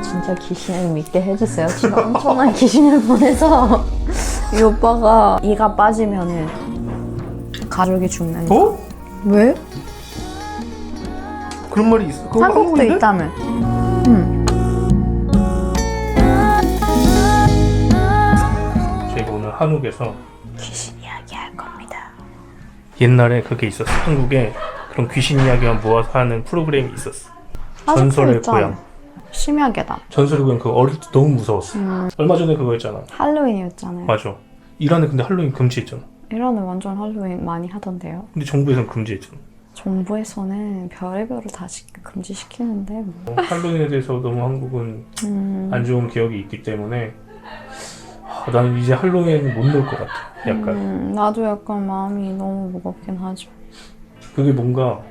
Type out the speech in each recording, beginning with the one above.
진짜 귀신을 믿게 해주세요. 제가 엄청난 귀신을 보내서 이 오빠가 이가 빠지면은 가족이 죽는다. 어? 왜? 그런 말이 있어? 그거 한국도 한국인데? 있다며. 저희가 오늘 한국에서 귀신 이야기 할 겁니다. 옛날에 그게 있었어. 한국에 그런 귀신 이야기만 모아서 하는 프로그램이 있었어. 전설의 고향. 심야계다. 전설의 고향 그거 어릴 때 너무 무서웠어. 얼마 전에 그거 했잖아. 할로윈이었잖아요. 맞아. 이란에 근데 할로윈 금지했잖아. 이란은 완전 할로윈 많이 하던데요. 근데 정부에서는 금지했잖아. 정부에서는 별의별로 다 금지시키는데 뭐. 할로윈에 대해서 너무 한국은 안 좋은 기억이 있기 때문에 나는 이제 할로윈 못 놀 것 같아. 약간 나도 약간 마음이 너무 무겁긴 하죠. 그게 뭔가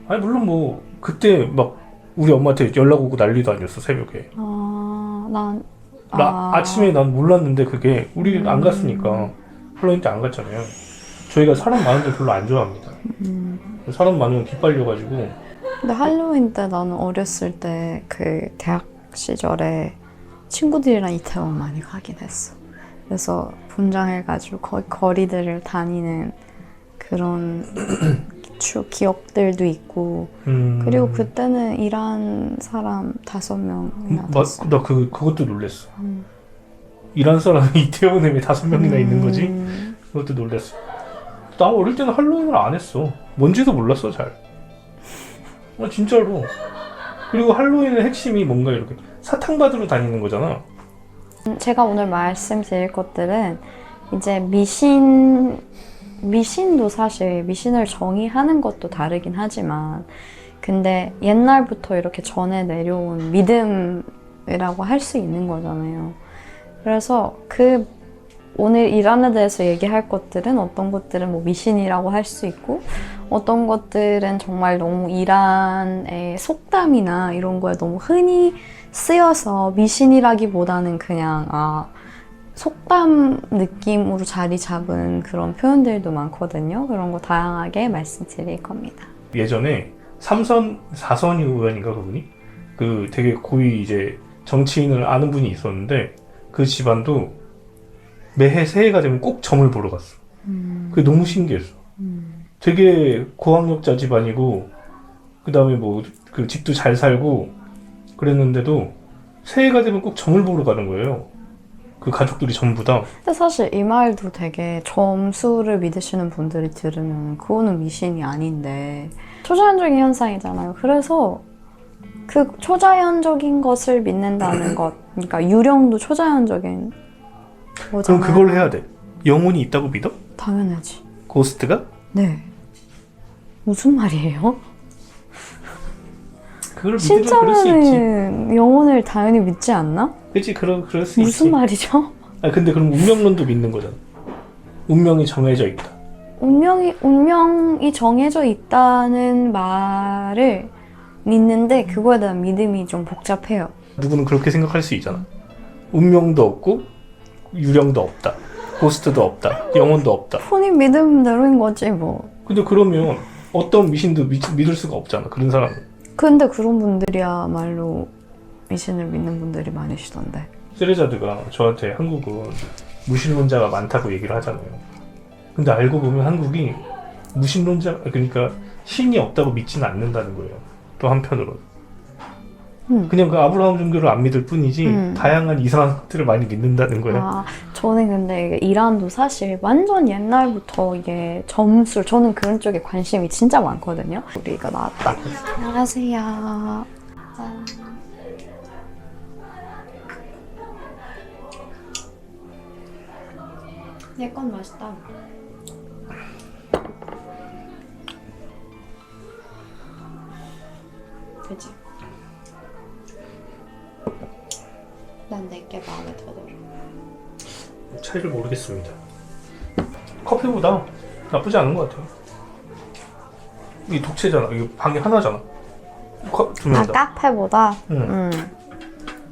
아니 물론 뭐 그때 막 우리 엄마한테 연락 오고 난리도 아니었어 새벽에. 아침에 난 몰랐는데 그게 우리 안 갔으니까 할로윈 때 안 갔잖아요. 저희가 사람 많은 데 별로 안 좋아합니다. 사람 많으면 기빨려가지고. 근데 할로윈 때 나는 어렸을 때 그 대학 시절에 친구들이랑 이태원 많이 가긴 했어. 그래서 분장해가지고 거리들을 다니는 그런 기억들도 있고. 그리고 그때는 이란 사람 5명이나 됐어. 나 그것도 놀랬어. 이란 사람이 이태원에 왜 5명이나 있는 거지? 그것도 놀랬어. 나 어릴 때는 할로윈을 안 했어. 뭔지도 몰랐어 잘. 진짜로. 그리고 할로윈의 핵심이 뭔가 이렇게 사탕 받으러 다니는 거잖아. 제가 오늘 말씀드릴 것들은 이제 미신도 사실 미신을 정의하는 것도 다르긴 하지만 근데 옛날부터 이렇게 전해 내려온 믿음이라고 할 수 있는 거잖아요. 그래서 오늘 이란에 대해서 얘기할 것들은 어떤 것들은 뭐 미신이라고 할 수 있고 어떤 것들은 정말 너무 이란의 속담이나 이런 거에 너무 흔히 쓰여서 미신이라기보다는 그냥 속담 느낌으로 자리 잡은 그런 표현들도 많거든요. 그런 거 다양하게 말씀드릴 겁니다. 예전에 4선 의원인가 그분이? 그 되게 고위 이제 정치인을 아는 분이 있었는데 그 집안도 매해 새해가 되면 꼭 점을 보러 갔어. 그게 너무 신기했어. 되게 고학력자 집안이고 그 다음에 뭐 그 집도 잘 살고 그랬는데도 새해가 되면 꼭 점을 보러 가는 거예요. 그 가족들이 전부 다. 근데 사실 이 말도 되게 점수를 믿으시는 분들이 들으면 그거는 미신이 아닌데 초자연적인 현상이잖아요. 그래서 그 초자연적인 것을 믿는다는 것, 그러니까 유령도 초자연적인 거잖아요. 그럼 그걸 해야 돼. 영혼이 있다고 믿어? 당연하지. 고스트가? 네. 무슨 말이에요? 그걸 믿으면 그럴 수 있지. 신자는 영혼을 당연히 믿지 않나? 그치, 그럴 수 있지. 무슨 말이죠? 근데 그럼 운명론도 믿는 거잖아. 운명이 정해져 있다. 운명이 정해져 있다는 말을 믿는데 그거에 대한 믿음이 좀 복잡해요. 누구는 그렇게 생각할 수 있잖아. 운명도 없고 유령도 없다. 고스트도 없다. 영혼도 없다. 본인 믿음대로인 거지 뭐. 근데 그러면 어떤 미신도 믿을 수가 없잖아. 그런 사람은. 근데 그런 분들이야말로 미신을 믿는 분들이 많으시던데. 세레자드가 저한테 한국은 무신론자가 많다고 얘기를 하잖아요. 근데 알고 보면 한국이 무신론자, 그러니까 신이 없다고 믿지는 않는다는 거예요. 또 한편으로는. 그냥 그 아브라함 종교를 안 믿을 뿐이지 다양한 이상한 것들을 많이 믿는다는 거예요. 저는 근데 이게 이란도 사실 완전 옛날부터 이게 점술, 저는 그런 쪽에 관심이 진짜 많거든요. 우리가 나왔다. 안녕하세요. 얘 건 맛있다. 그치? 난 내게 마음에 더 들어. 차이를 모르겠습니다. 커피보다 나쁘지 않은 것 같아요. 이 독채잖아. 이거 방에 하나잖아. 두 아, 명이다. 카페보다? 응.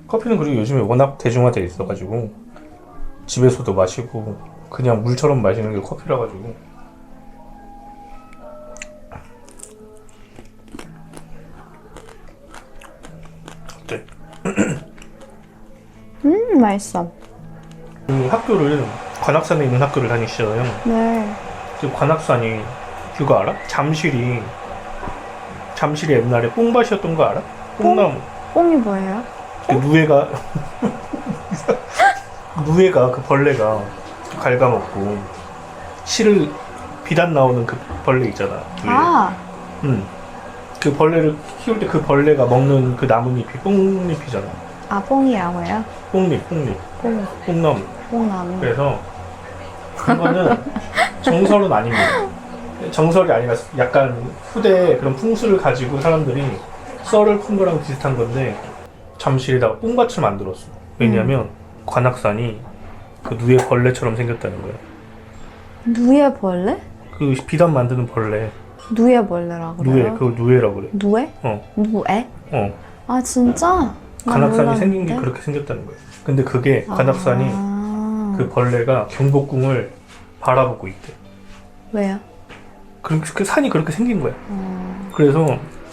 커피는 그리고 요즘에 워낙 대중화되어 있어가지고 집에서도 마시고 그냥 물처럼 마시는 게 커피라 가지고. 어때? 맛있어. 그 학교를 관악산에 있는 학교를 다니시잖아요. 네. 지금 관악산이 그거 알아? 잠실이 옛날에 뽕밭이었던 거 알아? 뽕나무. 뽕이 뭐예요? 그 누에가 그 벌레가 갉아먹고 실을 비단 나오는 그 벌레 있잖아. 누에. 아, 그 벌레를 키울 때 그 벌레가 먹는 그 나뭇잎이 뽕잎이잖아. 아, 뽕이라고 해요? 뽕잎, 뽕나무. 뽕나무. 그래서 그거는 정설은 아닙니다. 정설이 아니라 약간 후대 그런 풍수를 가지고 사람들이 썰을 푼 거랑 비슷한 건데 잠실에다가 뽕밭을 만들었어. 왜냐면 관악산이 그 누에 벌레처럼 생겼다는 거야. 누에 벌레? 그 비단 만드는 벌레. 누에 벌레라고 누에, 그래요? 그걸 누에라고 그래. 누에? 어, 누에? 어. 아, 진짜? 난 관악산이 생긴 게 몰랐는데? 그렇게 생겼다는 거야. 근데 그게 관악산이 아, 그 벌레가 경복궁을 바라보고 있대. 왜요? 그 산이 그렇게 생긴 거야. 그래서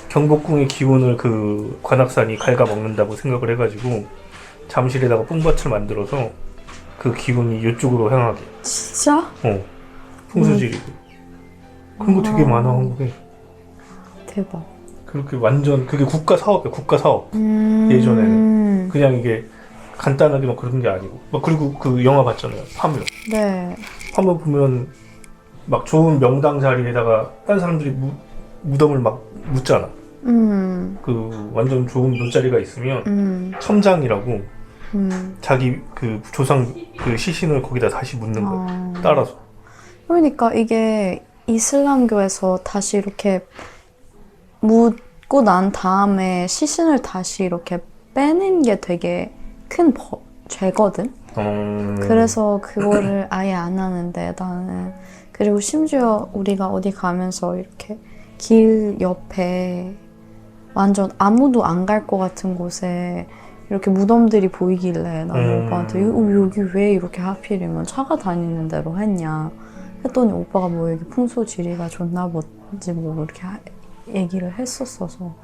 경복궁의 기운을 그 관악산이 갉아먹는다고 생각을 해가지고 잠실에다가 뽕밭을 만들어서 그 기운이 이쪽으로 향하게. 진짜? 풍수지리고. 그런 거 되게 많아, 한국에. 대박. 그렇게 완전 그게 국가 사업이야, 국가 사업. 예전에는. 그냥 이게 간단하게 막 그런 게 아니고. 막 그리고 그 영화 봤잖아요, 파묘. 네. 파묘 보면 막 좋은 명당 자리에다가 딴 사람들이 무덤을 막 묻잖아. 그 완전 좋은 묘자리가 있으면 첨장이라고 자기 그 조상 그 시신을 거기다 다시 묻는 거야. 따라서. 그러니까 이게 이슬람교에서 다시 이렇게 묻고 난 다음에 시신을 다시 이렇게 빼는 게 되게 큰 죄거든. 그래서 그거를 아예 안 하는데 나는. 그리고 심지어 우리가 어디 가면서 이렇게 길 옆에 완전 아무도 안 갈 것 같은 곳에 이렇게 무덤들이 보이길래 나는 오빠한테 여기 왜 이렇게 하필이면 차가 다니는 대로 했냐 했더니 오빠가 뭐 여기 풍수지리가 좋나 보지 뭐 이렇게 얘기를 했었어서.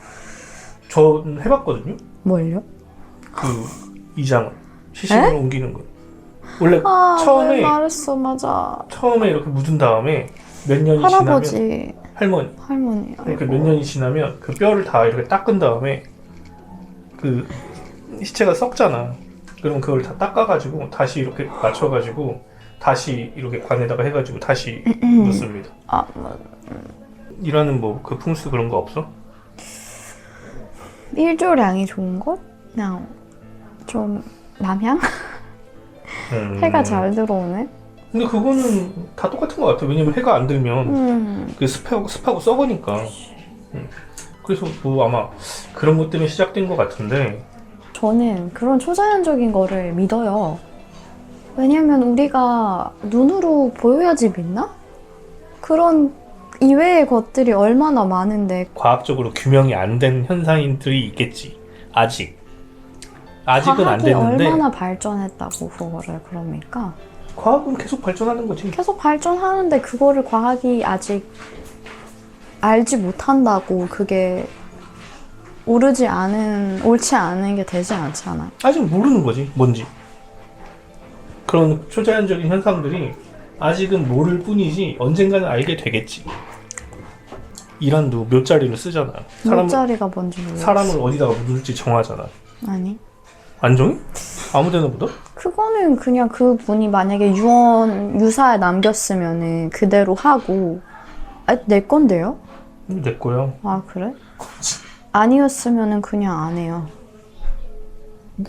전 해봤거든요. 뭘요? 그 이장은 시신을 옮기는 거. 원래 처음에 말했어. 맞아. 처음에 이렇게 묻은 다음에 몇 년이 할아버지. 지나면 할머니. 이렇게 몇 년이 지나면 그 뼈를 다 이렇게 닦은 다음에 그 시체가 썩잖아. 그럼 그걸 다 닦아가지고 다시 이렇게 맞춰가지고 다시 이렇게 관에다가 해가지고 다시 묻습니다. 일하는 뭐 그 풍수 그런 거 없어? 일조량이 좋은 곳? 그냥 좀 남향? 해가 잘 들어오네. 근데 그거는 다 똑같은 것 같아. 왜냐면 해가 안 들면 그 습하고 썩으니까. 그래서 뭐 아마 그런 것 때문에 시작된 것 같은데. 저는 그런 초자연적인 거를 믿어요. 왜냐면 우리가 눈으로 보여야지 믿나? 그런 이외의 것들이 얼마나 많은데. 과학적으로 규명이 안 된 현상들이 있겠지. 아직은 안 됐는데. 과학이 얼마나 발전했다고 그거를 그럽니까? 과학은 계속 발전하는 거지. 계속 발전하는데 그거를 과학이 아직 알지 못한다고 그게 옳지 않은 게 되지 않잖아. 아직 모르는 거지, 뭔지. 그런 초자연적인 현상들이 아직은 모를 뿐이지 언젠가는 알게 되겠지. 이란도 묘자리를 쓰잖아. 묘자리가 뭔지 모르겠어. 사람을 어디다가 묻을지 정하잖아. 아니. 안 정해? 아무데나 묻어? 그거는 그냥 그분이 만약에 유사에 남겼으면은 그대로 하고. 내 건데요? 내 거야. 아, 그래? 아니었으면은 그냥 안 해요.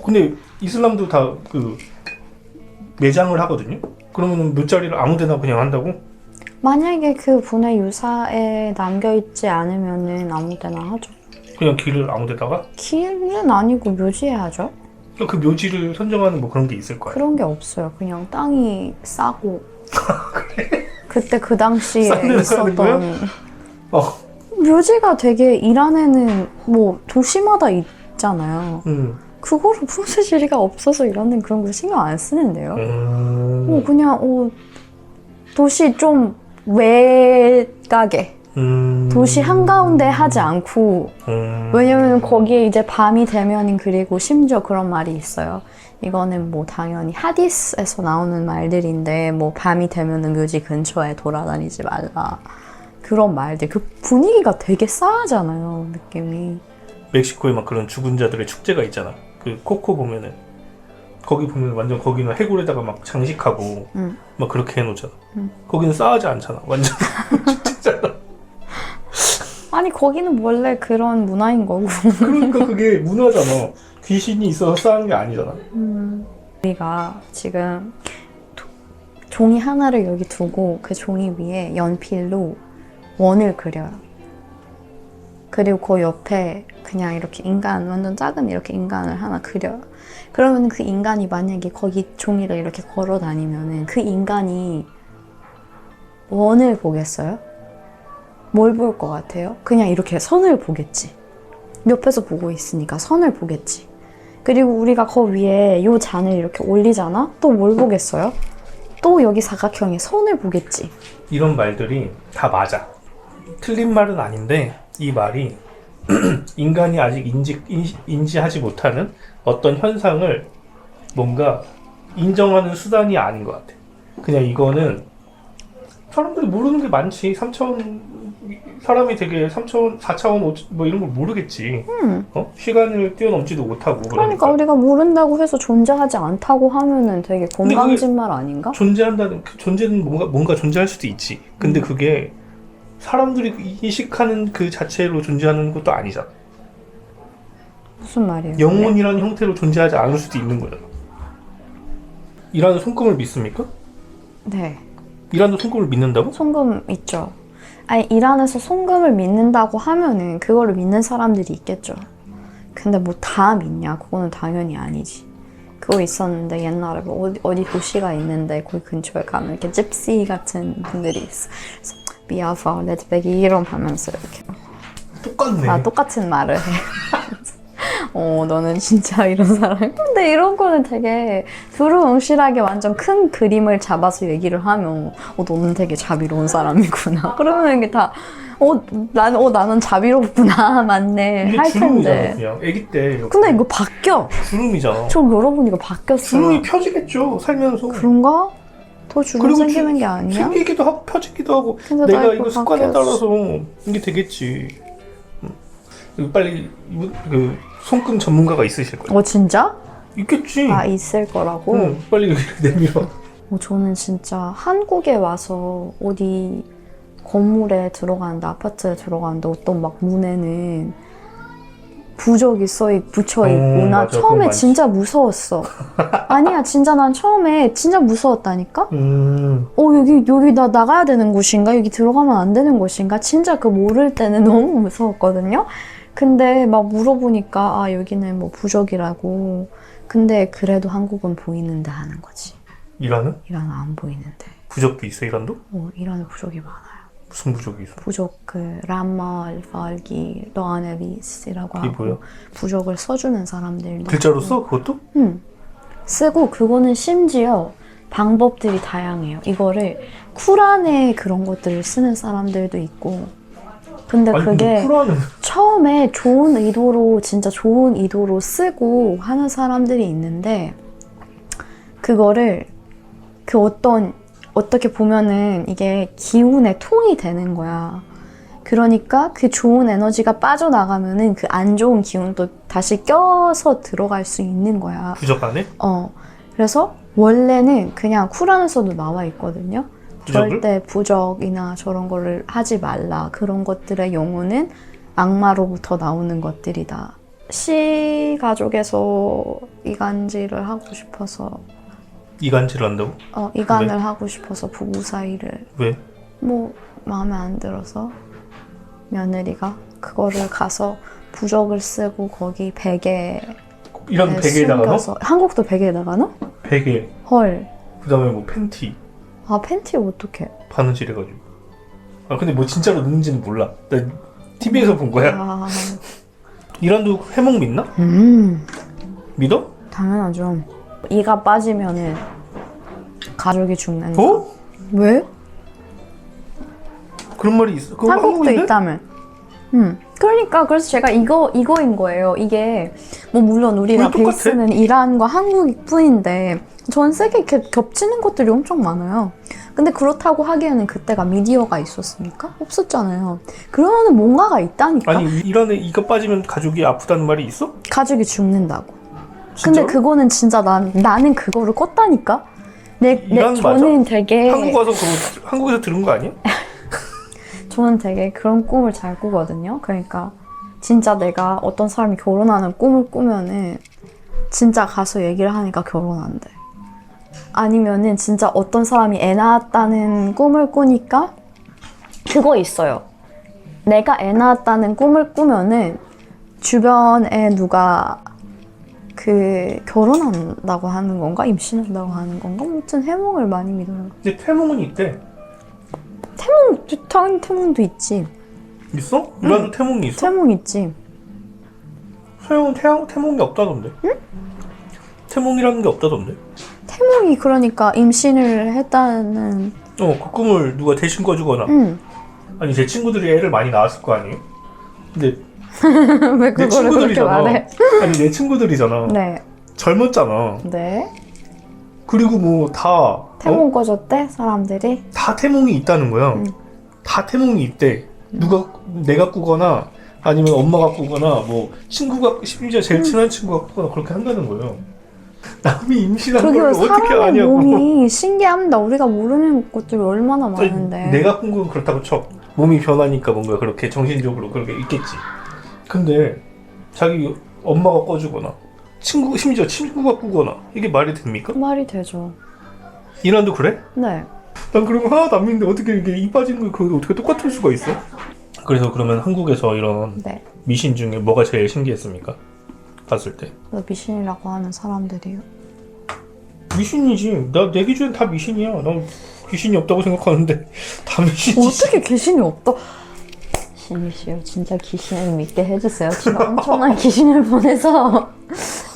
근데 이슬람도 다 그 매장을 하거든요. 그러면 묘자리를 아무데나 그냥 한다고? 만약에 그 분의 유사에 남겨있지 않으면은 아무 데나 하죠. 그냥 길을 아무데다가? 길은 아니고 묘지에 하죠. 그 묘지를 선정하는 뭐 그런 게 있을 거야. 그런 게 없어요. 그냥 땅이 싸고. 그래? 그때 그 당시에 쌍내나는 있었던 거야? 어. 묘지가 되게 이란에는 뭐 도시마다 있잖아요. 그거를 풍수지리가 없어서 이란은 그런 거 신경 안 쓰는데요. 그냥 도시 좀 외곽에 도시 한가운데 하지 않고 왜냐면 거기에 이제 밤이 되면은 그리고 심지어 그런 말이 있어요. 이거는 뭐 당연히 하디스에서 나오는 말들인데 뭐 밤이 되면은 묘지 근처에 돌아다니지 말라. 그런 말들. 그 분위기가 되게 싸하잖아요, 느낌이. 멕시코에 막 그런 죽은 자들의 축제가 있잖아. 그 코코 보면은 거기 보면 완전 거기는 해골에다가 막 장식하고 막 그렇게 해놓잖아. 거기는 싸하지 않잖아. 완전 축제잖아. 아니 거기는 원래 그런 문화인 거고. 그러니까 그게 문화잖아. 귀신이 있어서 싸한 게 아니잖아. 우리가 지금 종이 하나를 여기 두고 그 종이 위에 연필로 원을 그려요. 그리고 그 옆에 그냥 이렇게 인간, 완전 작은 이렇게 인간을 하나 그려요. 그러면 그 인간이 만약에 거기 종이를 이렇게 걸어 다니면은 그 인간이 원을 보겠어요? 뭘 볼 것 같아요? 그냥 이렇게 선을 보겠지. 옆에서 보고 있으니까 선을 보겠지. 그리고 우리가 그 위에 요 잔을 이렇게 올리잖아? 또 뭘 보겠어요? 또 여기 사각형에 선을 보겠지. 이런 말들이 다 맞아. 틀린 말은 아닌데 이 말이 인간이 아직 인지하지 못하는 어떤 현상을 뭔가 인정하는 수단이 아닌 것 같아. 그냥 이거는 사람들이 모르는 게 많지. 3차원 사람이 되게 3차원, 4차원, 5차원 뭐 이런 걸 모르겠지. 시간을 뛰어넘지도 못하고. 그러니까 우리가 모른다고 해서 존재하지 않다고 하면은 되게 건방진 말 아닌가? 존재한다는 그 존재는 뭔가 존재할 수도 있지. 근데 그게 사람들이 인식하는 그 자체로 존재하는 것도 아니잖아. 무슨 말이에요? 영혼이라는 형태로 존재하지 않을 수도 있는 거잖아. 이란은 손금을 믿습니까? 네. 이란도 손금을 믿는다고? 송금 있죠. 아니 이란에서 송금을 믿는다고 하면은 그거를 믿는 사람들이 있겠죠. 근데 뭐 다 믿냐? 그거는 당연히 아니지. 그거 있었는데 옛날에 뭐 어디 도시가 있는데 거기 근처에 가면 이렇게 집시 같은 분들이 있어. 그래서 비아파 레드백이 이름 하면서 이렇게 똑같네. 똑같은 말을 해. 너는 진짜 이런 사람. 근데 이런 거는 되게 두루뭉실하게 완전 큰 그림을 잡아서 얘기를 하면 너는 되게 자비로운 사람이구나. 그러면 이게 다 나는 자비롭구나. 맞네. 할 텐데. 그냥 애기 때. 이렇게. 근데 이거 바뀌어. 주름이잖아. 저 여러분 이거 바뀌었어요. 주름이 펴지겠죠. 살면서. 그런가? 더 주름 생기는 게 아니야? 생기기도 하고 펴지기도 하고. 근데 내가 이거 습관에 바뀌었어. 따라서 이게 되겠지. 빨리 그 손금 전문가가 있으실 거야. 진짜? 있겠지. 있을 거라고? 응, 빨리 내밀어. 저는 진짜 한국에 와서 어디 건물에 들어가는데, 아파트에 들어가는데 어떤 막 문에는 부적이 붙여있고 나 맞아, 처음에 그건 진짜 무서웠어. 아니야, 진짜 난 처음에 진짜 무서웠다니까? 여기 나 나가야 되는 곳인가? 여기 들어가면 안 되는 곳인가? 진짜 그 모를 때는 너무 무서웠거든요? 근데 막 물어보니까 여기는 뭐 부적이라고. 근데 그래도 한국은 보이는데 하는 거지. 이란은? 이란은 안 보이는데. 부적도 있어, 이란도? 이란에 부적이 많아요. 무슨 부적이 있어? 부적 라말, 발기, 러아네비스라고 이게 하고 뭐야? 부적을 써주는 사람들도 글자로 있고. 써? 그것도? 응. 쓰고 그거는 심지어 방법들이 다양해요. 이거를 쿠란에 그런 것들을 쓰는 사람들도 있고. 근데 그게 처음에 좋은 의도로 진짜 좋은 의도로 쓰고 하는 사람들이 있는데 그거를 어떻게 보면은 이게 기운의 통이 되는 거야. 그러니까 그 좋은 에너지가 빠져나가면은 그 안 좋은 기운도 다시 껴서 들어갈 수 있는 거야. 부적 안에? 그래서 원래는 그냥 쿠란에서도 나와 있거든요. 부적을? 절대 부적이나 저런 거를 하지 말라. 그런 것들의 용어는 악마로부터 나오는 것들이다. 씨 가족에서 이간질을 하고 싶어서 이간질을 한다고? 이간을 왜? 하고 싶어서 부부 사이를 왜? 뭐 마음에 안 들어서 며느리가 그거를 가서 부적을 쓰고 거기 베개 이란 베개에다가 넣어? 한국도 베개에다가 넣어? 베개 헐. 그 다음에 뭐 팬티 아 팬티 어떡해? 바느질해가지고. 아 근데 뭐 진짜로 넣는지는 몰라. 나 TV에서 본 거야. 아, 이란도 해몽 믿나? 믿어? 당연하죠. 이가 빠지면은 가족이 죽는다. 어? 왜? 그런 말이 있어? 그거 한국도 한국인데? 있다며. 그러니까 그래서 제가 이거인 거예요. 이게 뭐 물론 우리가 거의 똑같아. 베이스는 이란과 한국뿐인데 전 세계 겹치는 것들이 엄청 많아요. 근데 그렇다고 하기에는 그때가 미디어가 있었습니까? 없었잖아요. 그러면은 뭔가가 있다니까. 아니 이란에 이가 빠지면 가족이 아프다는 말이 있어? 가족이 죽는다고. 진짜로? 근데 그거는 진짜 나는 그거를 껐다니까. 이란 저는 맞아? 되게 한국 와서 그거 한국에서 들은 거 아니야? 저는 되게 그런 꿈을 잘 꾸거든요. 그러니까 진짜 내가 어떤 사람이 결혼하는 꿈을 꾸면은 진짜 가서 얘기를 하니까 결혼한대. 아니면은 진짜 어떤 사람이 애 낳았다는 꿈을 꾸니까 그거 있어요. 내가 애 낳았다는 꿈을 꾸면은 주변에 누가 그 결혼한다고 하는 건가? 임신한다고 하는 건가? 아무튼 해몽을 많이 믿어요. 근데 태몽은 있대. 당연히 태몽도 있지. 있어? 이란도 태몽이 있어? 태몽 있지. 태몽이 없다던데? 응? 태몽이라는 게 없다던데? 태몽이 그러니까 임신을 했다는. 그 꿈을 누가 대신 꿔주거나. 아니 제 친구들이 애를 많이 낳았을 거 아니에요? 근데 왜 내 그거를 그렇게 친구들이잖아. 말해? 아니 내 친구들이잖아. 네. 젊었잖아. 네. 그리고 뭐 다 태몽 꿔줬대 사람들이. 다 태몽이 있다는 거야. 다 태몽이 있대. 내가 꾸거나 아니면 엄마가 꾸거나 뭐 친구가 심지어 제일 친한 친구가 꾸거나 그렇게 한다는 거예요. 남이 임신한 그게 걸 어떻게 사람의 아냐고. 몸이 신기합니다. 우리가 모르는 것들이 얼마나 많은데. 내가 꾼 건 그렇다고 쳐. 몸이 변하니까 뭔가 그렇게 정신적으로 그렇게 있겠지. 근데 자기 엄마가 꿔주거나 심지어 친구가 꾸거나 이게 말이 됩니까? 말이 되죠. 이란도 그래? 네. 난 그런 거 하나도 안 믿는데 어떻게 이게 이 빠지는 거 그게 어떻게 똑같을 수가 있어? 그래서 그러면 한국에서 이런 네. 미신 중에 뭐가 제일 신기했습니까? 봤을 때. 미신이라고 하는 사람들이요. 미신이지. 내 기준엔 다 미신이야. 난 귀신이 없다고 생각하는데 다 미신이지. 어떻게 귀신이 없다? 신이시여 진짜 귀신을 믿게 해주세요. 제가 엄청난 귀신을 보내서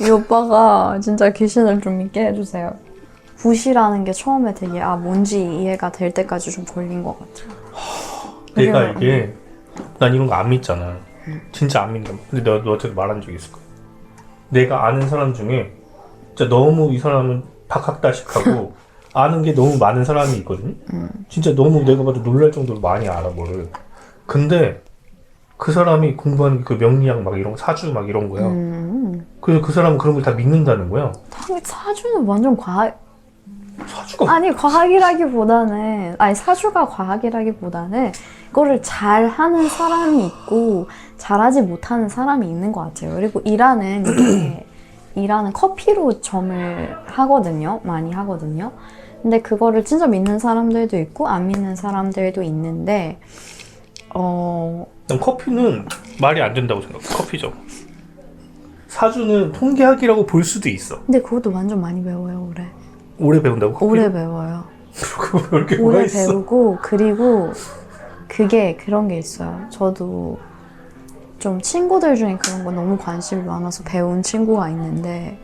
이 오빠가 진짜 귀신을 좀 믿게 해주세요. 굿이라는 게 처음에 되게 뭔지 이해가 될 때까지 좀 걸린 것 같아요. 내가 이게 난 이런 거 안 믿잖아. 진짜 안 믿는다. 근데 내가 너한테 말한 적이 있을 거야. 내가 아는 사람 중에 진짜 너무 이 사람은 박학다식하고 아는 게 너무 많은 사람이 있거든요. 진짜 너무 내가 봐도 놀랄 정도로 많이 알아 뭐를. 근데 그 사람이 공부한 그 명리학 막 이런 거, 사주 막 이런 거야. 그래서 그 사람은 그런 걸 다 믿는다는 거야. 사주는 완전 사주가 과학이라기보다는 사주가 과학이라기보다는 그거를 잘 하는 사람이 있고 잘하지 못하는 사람이 있는 것 같아요. 그리고 일하는 커피로 점을 하거든요. 많이 하거든요. 근데 그거를 진짜 믿는 사람들도 있고 안 믿는 사람들도 있는데 난 커피는 말이 안 된다고 생각해. 커피죠. 사주는 통계학이라고 볼 수도 있어. 근데 그것도 완전 많이 배워요. 오래 배운다고? 커피? 오래 배워요. 그거 배울 게 뭐가 오래 있어? 배우고 그리고 그게 그런 게 있어요. 저도 좀 친구들 중에 그런 거 너무 관심이 많아서 배운 친구가 있는데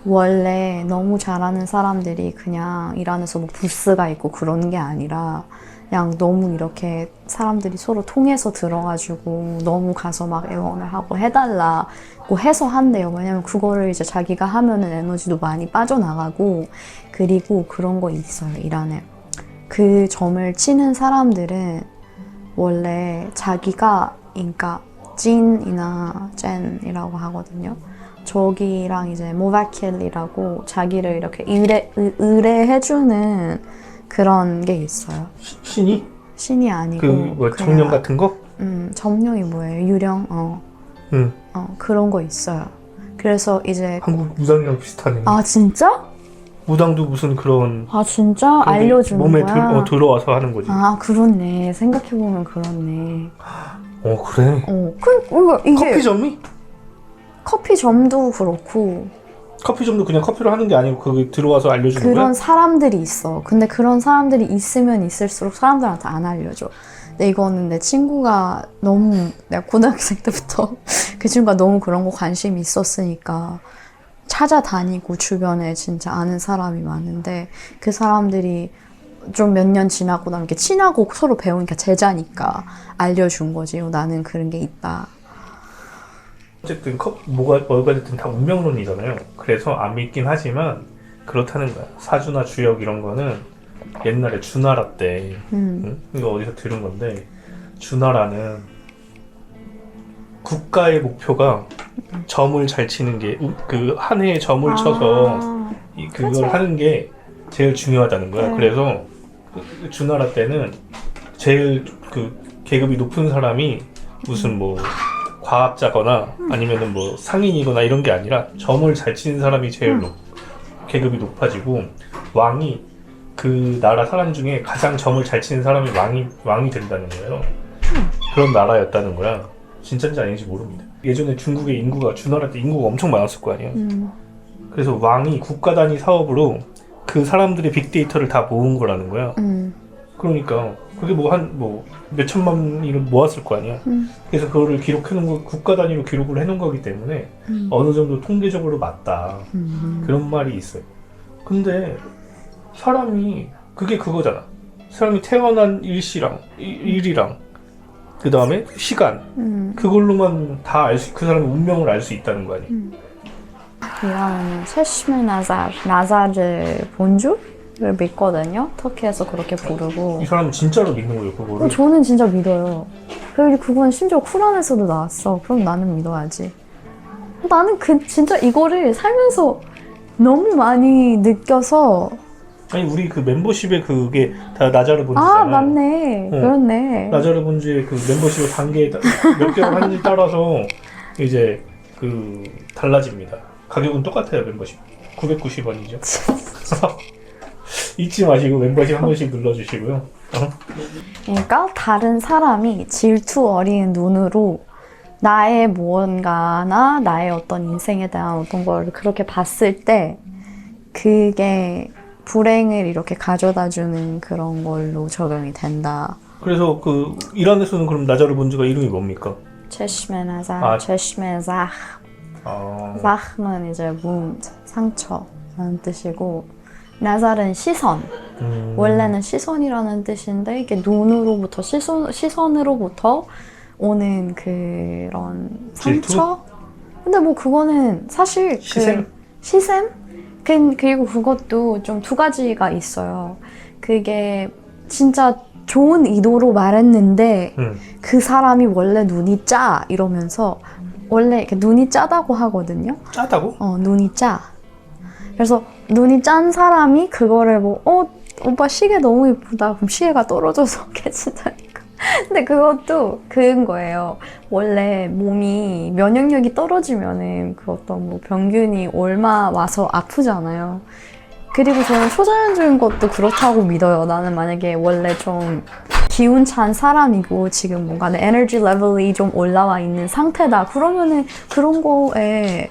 원래 너무 잘하는 사람들이 그냥 일 안에서 뭐 부스가 있고 그런 게 아니라 그냥 너무 이렇게 사람들이 서로 통해서 들어가지고 너무 가서 막 애원을 하고 해달라고 해서 한대요. 왜냐면 그거를 이제 자기가 하면은 에너지도 많이 빠져나가고 그리고 그런 거 있어요. 일 안에. 그 점을 치는 사람들은 원래 자기가 그러니까 진이나 젠이라고 하거든요. 저기랑 이제 모바켈이라고 자기를 이렇게 의뢰해주는 그런 게 있어요. 신이? 신이 아니고 뭐 정령 같은 거? 정령이 뭐예요? 유령? 그런 거 있어요. 그래서 이제 한국 무당이랑 비슷하네. 아 진짜? 무당도 무슨 그런 아 진짜? 알려주는 몸에 거야? 들어와서 하는 거지. 아 그렇네. 생각해보면 그렇네. 그래? 이게 커피점이? 커피점도 그렇고 커피점도 그냥 커피를 하는 게 아니고 그게 들어와서 알려주는 거야? 그런 사람들이 있어. 근데 그런 사람들이 있으면 있을수록 사람들한테 안 알려줘. 근데 이거는 내 친구가 너무, 내가 고등학생 때부터 그 친구가 너무 그런 거 관심이 있었으니까 찾아다니고 주변에 진짜 아는 사람이 많은데 그 사람들이 좀 몇 년 지나고 나면 이렇게 친하고 서로 배우니까 제자니까 알려준 거지. 나는 그런 게 있다. 어쨌든 뭐가 됐든 다 운명론이잖아요. 그래서 안 믿긴 하지만 그렇다는 거야. 사주나 주역 이런 거는 옛날에 주나라 때 이거 어디서 들은 건데 주나라는 국가의 목표가 점을 잘 치는 게 그 한 해에 점을 쳐서 그걸 그치. 하는 게 제일 중요하다는 거야. 네. 그래서 그 주나라 때는 제일 그 계급이 높은 사람이 무슨 뭐 과학자거나 아니면은 뭐 상인이거나 이런 게 아니라 점을 잘 치는 사람이 제일 계급이 높아지고 왕이 그 나라 사람 중에 가장 점을 잘 치는 사람이 왕이 된다는 거예요. 그런 나라였다는 거야. 진짜인지 아닌지 모릅니다. 예전에 중국의 인구가 주나라 때 인구가 엄청 많았을 거 아니에요. 그래서 왕이 국가 단위 사업으로 그 사람들의 빅데이터를 다 모은 거라는 거야. 그러니까 그게 뭐 몇천만 이를 모았을 거 아니야. 그래서 그거를 기록해놓은 거 국가 단위로 기록을 해놓은 거기 때문에 어느 정도 통계적으로 맞다. 그런 말이 있어요. 근데 사람이 그게 그거잖아. 사람이 태어난 일이랑 그 다음에 시간 그걸로만 다 그 사람의 운명을 알 수 있다는 거 아니야. 이라는 셰시메 나자르 본주를 믿거든요. 터키에서 그렇게 부르고. 이 사람은 진짜로 믿는 거예요, 그거를. 저는 진짜 믿어요. 그리고 그건 심지어 쿠란에서도 나왔어. 그럼 나는 믿어야지. 나는 진짜 이거를 살면서 너무 많이 느껴서. 아니 우리 그 멤버십에 그게 다 나자르 본주잖아. 아 맞네. 그렇네. 나자르 본주의 그 멤버십의 단계 몇 개월 하는지 따라서 이제 그 달라집니다. 가격은 똑같아요. 멤버십 990원이죠. 잊지 마시고 멤버십 한 번씩 눌러주시고요. 그러니까 다른 사람이 질투 어린 눈으로 나의 무언가나 나의 어떤 인생에 대한 어떤 걸 그렇게 봤을 때 그게 불행을 이렇게 가져다주는 그런 걸로 적용이 된다. 그래서 그 이란에서는 그럼 나자르 본주가 이름이 뭡니까? 체시메 나자, 체시메 자흐. 자흐는 이제 wound, 상처라는 뜻이고 나잘은 시선. 원래는 시선이라는 뜻인데 이게 눈으로부터 시선으로부터 오는 그런 상처? 질투? 근데 뭐 그거는 사실 시샘? 그리고 그것도 좀 두 가지가 있어요. 그게 진짜 좋은 의도로 말했는데 그 사람이 원래 눈이 짜 이러면서 원래 이렇게 눈이 짜다고 하거든요. 짜다고? 눈이 짜. 그래서 눈이 짠 사람이 그거를 오빠 시계 너무 예쁘다. 그럼 시계가 떨어져서 깨진다니까. 근데 그것도 그런 거예요. 원래 몸이 면역력이 떨어지면은 그 어떤 뭐 병균이 와서 아프잖아요. 그리고 저는 초자연적인 것도 그렇다고 믿어요. 나는 만약에 원래 좀 기운찬 사람이고 지금 뭔가 내 에너지 레벨이 좀 올라와 있는 상태다. 그러면은 그런 거에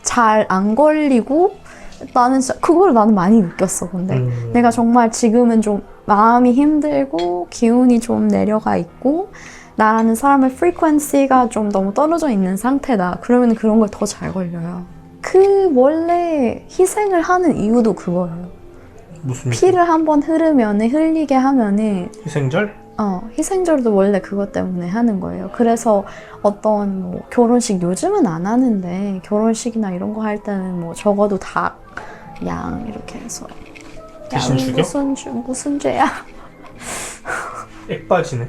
잘 안 걸리고 나는 진짜 그거를 나는 많이 느꼈어. 근데 내가 정말 지금은 좀 마음이 힘들고 기운이 좀 내려가 있고 나라는 사람의 frequency가 좀 너무 떨어져 있는 상태다. 그러면 그런 걸 더 잘 걸려요. 그 원래 희생을 하는 이유도 그거예요. 무슨 피를 한번 흘리게 하면은 희생절? 희생절도 원래 그것 때문에 하는 거예요. 그래서 어떤 뭐 결혼식 요즘은 안 하는데 결혼식이나 이런 거 할 때는 뭐 적어도 닭, 양 이렇게 해서 대신 양이 죽여? 무슨 죄야? 액바지네.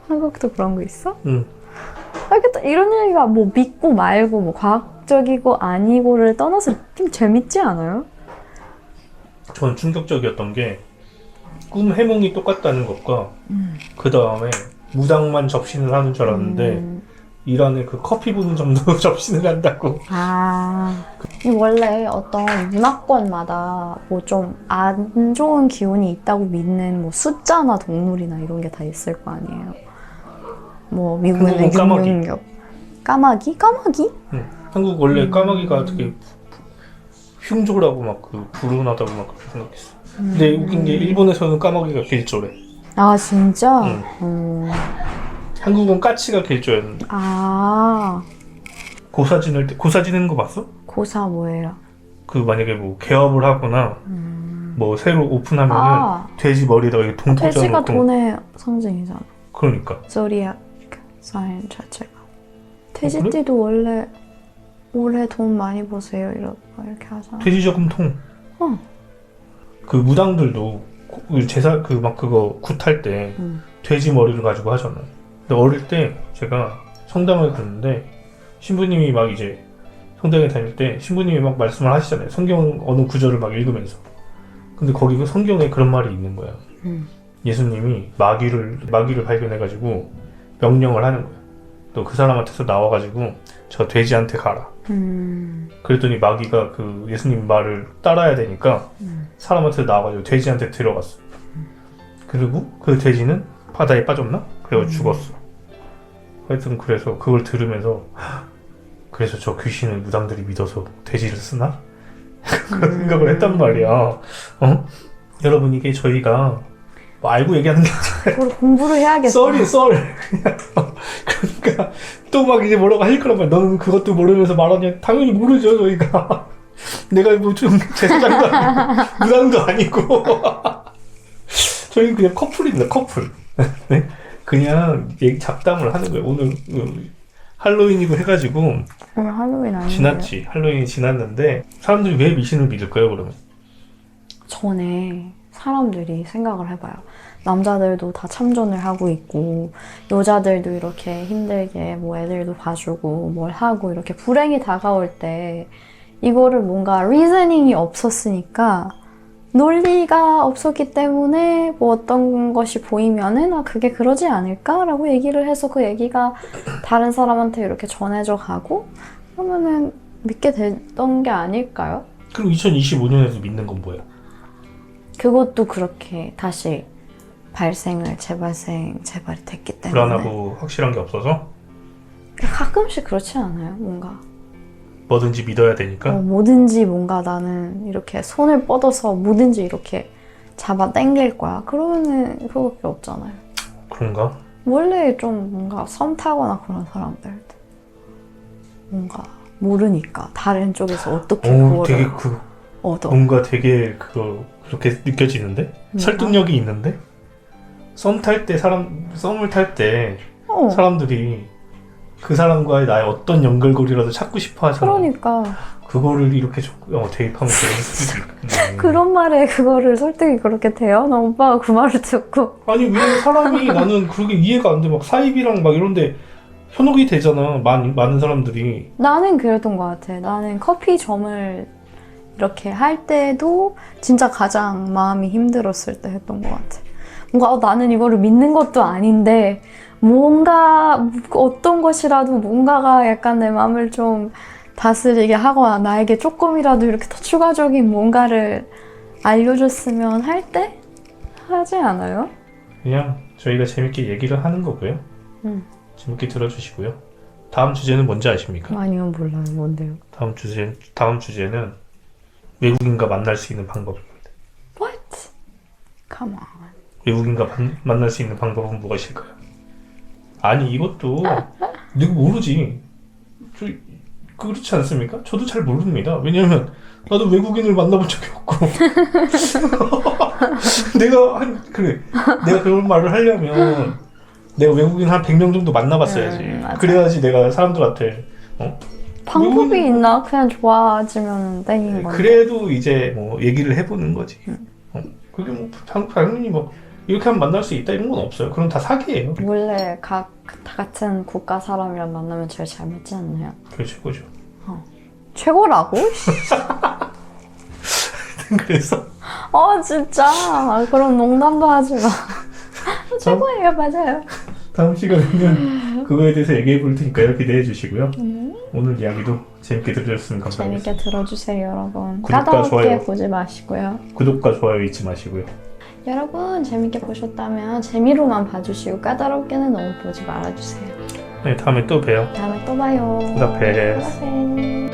한국도 그런 거 있어? 응. 이런 얘기가 뭐 믿고 말고 뭐 과학적이고 아니고를 떠나서 좀 재밌지 않아요? 저는 충격적이었던 게 꿈 해몽이 똑같다는 것과 그 다음에 무당만 접신을 하는 줄 알았는데 이란에 그 커피 부는 정도 접신을 한다고. 원래 어떤 문화권마다 뭐 좀 안 좋은 기운이 있다고 믿는 뭐 숫자나 동물이나 이런 게 다 있을 거 아니에요. 뭐 미국에는 까마귀. 666 까마귀? 까마귀? 응. 한국 원래 까마귀가 되게 흉졸하고 막 그 불운하다고 막 그렇게 생각했어. 근데 웃긴 게 일본에서는 까마귀가 길조래. 아 진짜? 응. 한국은 까치가 길조였는데. 아 고사 지낼 때 고사 지내는 거 봤어? 고사 뭐예요? 그 만약에 뭐 개업을 하거나 뭐 새로 오픈하면은 아 돼지 머리에다가 이렇게 돈 돼지가 꽂아놓고. 돈의 상징이잖아. 그러니까. 조리악 사인 자체가. 그래? 돼지띠도 원래 올해 돈 많이 버세요 이렇게 하잖아. 돼지 저금통. 어. 그 무당들도 제사 그 막 그거 굿할 때 돼지 머리를 가지고 하잖아요. 근데 어릴 때 제가 성당을 갔는데 신부님이 막 이제 성당에 다닐 때 신부님이 막 말씀을 하시잖아요. 성경 어느 구절을 막 읽으면서. 근데 거기 그 성경에 그런 말이 있는 거야. 예수님이 마귀를 발견해가지고 명령을 하는 거야. 또 그 사람한테서 나와가지고 저 돼지한테 가라. 그랬더니 마귀가 그 예수님 말을 따라야 되니까 사람한테 나와가지고 돼지한테 들어갔어. 그리고 그 돼지는 바다에 빠졌나? 그래서 죽었어. 하여튼 그래서 그걸 들으면서 그래서 저 귀신을 무당들이 믿어서 돼지를 쓰나? 그런 생각을 했단 말이야. 어? 여러분 이게 저희가 뭐 알고 얘기하는 게 그걸 공부를 해야겠어. 썰. 그러니까 또 막 이제 뭐라고 할 거란 말이야. 너는 그것도 모르면서 말하냐? 당연히 모르죠 저희가. 내가 뭐 좀 제사장도 아니고 무당도 아니고 저희는 그냥 커플입니다. 커플. 네? 그냥 얘기 잡담을 하는 거예요. 오늘 할로윈이고 해가지고 오늘 할로윈 아니에요? 지났지. 할로윈이 지났는데 사람들이 왜 미신을 믿을까요 그러면? 전에 사람들이 생각을 해봐요. 남자들도 다 참전을 하고 있고 여자들도 이렇게 힘들게 뭐 애들도 봐주고 뭘 하고 이렇게 불행이 다가올 때 이거를 뭔가 리즈닝이 없었으니까 논리가 없었기 때문에 뭐 어떤 것이 보이면은 아 그게 그러지 않을까라고 얘기를 해서 그 얘기가 다른 사람한테 이렇게 전해져 가고 그러면은 믿게 됐던 게 아닐까요? 그럼 2025년에서 믿는 건 뭐야? 그것도 그렇게 다시 재발이 됐기 때문에 불안하고 확실한 게 없어서 가끔씩 그렇지 않아요? 뭔가 뭐든지 믿어야 되니까. 뭐든지 뭔가 나는 이렇게 손을 뻗어서 뭐든지 이렇게 잡아 당길 거야. 그러면은 그거밖에 없잖아요. 그런가? 원래 좀 뭔가 섬 타거나 그런 사람들 뭔가 모르니까 다른 쪽에서 어떻게 그거를 되게 얻어. 뭔가 되게 그렇게 느껴지는데? 설득력이 있는데? 썸을 탈 때 사람들이 그 사람과의 나의 어떤 연결고리라도 찾고 싶어 하잖아. 그러니까 그거를 이렇게 대입하면 되는 그런 말에 그거를 설득이 그렇게 돼요? 나 오빠가 그 말을 듣고 아니 왜 사람이 나는 그게 이해가 안 돼. 막 사입이랑 막 이런데 현혹이 되잖아. 많은 사람들이. 나는 그랬던 것 같아. 나는 커피점을 이렇게 할 때도 진짜 가장 마음이 힘들었을 때 했던 것 같아. 뭔가 나는 이거를 믿는 것도 아닌데 뭔가 어떤 것이라도 뭔가가 약간 내 마음을 좀 다스리게 하거나 나에게 조금이라도 이렇게 더 추가적인 뭔가를 알려줬으면 할 때 하지 않아요? 그냥 저희가 재밌게 얘기를 하는 거고요. 재밌게 들어주시고요. 다음 주제는 뭔지 아십니까? 아니요, 몰라요. 뭔데요? 다음 주제는 외국인과 만날 수 있는 방법입니다. What? Come on. 외국인과 만날 수 있는 방법은 무엇일까요? 아니 이것도 누구 모르지. 그렇지 않습니까? 저도 잘 모릅니다. 왜냐면 나도 외국인을 만나본 적이 없고 내가 그런 말을 하려면 내가 외국인 한 100명 정도 만나봤어야지. 그래야지 내가 사람들한테 방법이 있나? 그냥 좋아지면 땡인 건데. 그래도 이제 뭐 얘기를 해보는 거지. 그게 뭐 당연히 뭐 이렇게 하면 만날 수 있다 이런 건 없어요. 그럼 다 사기예요. 원래 같은 국가 사람이랑 만나면 제일 잘 맞지 않나요? 그게 최고죠. 최고라고? 그래서 진짜. 그럼 농담도 하지 마. 최고예요, 맞아요. 다음 시간에는 그거에 대해서 얘기해 볼 테니까요. 기대해 주시고요. 오늘 이야기도 재밌게 들으셨으면 감사하겠습니다. 재밌게 들어주세요, 여러분. 구독과 까다롭게 좋아요. 보지 마시고요. 구독과 좋아요 잊지 마시고요. 여러분 재밌게 보셨다면 재미로만 봐주시고 까다롭게는 너무 보지 말아주세요. 네, 다음에 또 봬요. 다음에 또 봐요. 나 봬. 또 봐.